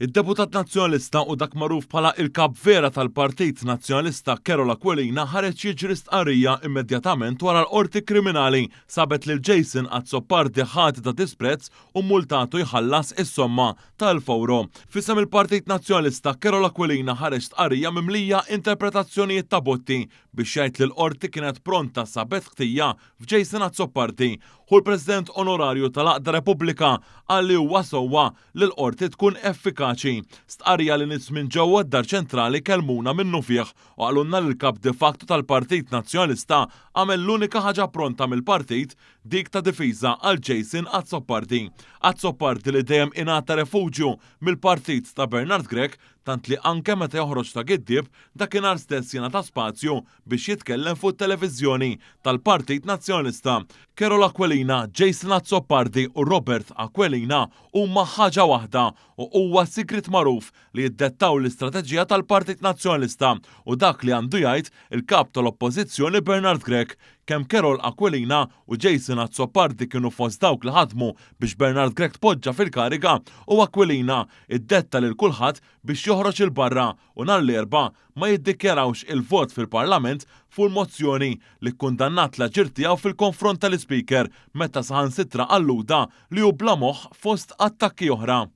Id-deputat nazzjonalista u dak magħruf bħala il-kap vera tal-Partit Nazzjonalista Carola Aquilina ħareġ jiġri stqarrija immedjatament wara l-qorti kriminali sabet lil Jason Azzopardi ħati ta' disprezz u multatu jħallas is-somma tal-fawro. Fisem il-Partit Nazzjonalista Carola Aquilina ħareġ stqarrija mimlija interpretazzjonijiet ta' botti biex jgħid li l-qorti kienet pronta sabet ħtija f'Jason Azzopardi u l-President Onorarju tal-Aqda Repubblika għalli huwa sewwa li l-qorti tkun effikaċi. Stqarrija li nies minn ġewwa d-Dar Ċentrali kelmuna minnu fih u għalunna li l-kap de facto tal-Partit Nazzjonalista għamel l-unika ħaġa pronta mill-partit dik ta' difiża għal Jason Azzopardi. Azzopardi li dejjem ingħata refuġju mill-partit ta' Bernard Grech tant li anke meta joħroġ ta' giddib dakinhar stess jingħata spazju biex jitkellem fuq it-televiżjoni tal-Partit Nazzjonalista. Carola Aquilina, Jason Azzopardi u Robert Aquilina huma ħaġa waħda u huwa sigrit magħruf li jiddettaw l-istrateġija tal-Partit Nazzjonalista u dak li għandu jgħid il-kap tal-Oppożizzjoni Bernard Grech. Kemm Carola Aquilina u Jason Azzopardi kienu fost dawk li ħadmu biex Bernard Grech tpoġġa fil-kariga u Aquilina iddetta lil kulħadd biex joħroġ il-barra u nhar l-erbgħa ma jiddikjarawx il-vot fil-Parlament fuq il-mozzjoni li kkundannat l-aġir tiegħu fil-konfront tal-Ispeaker meta saħansitra alluda li hu bla moħħ fost attakki oħra.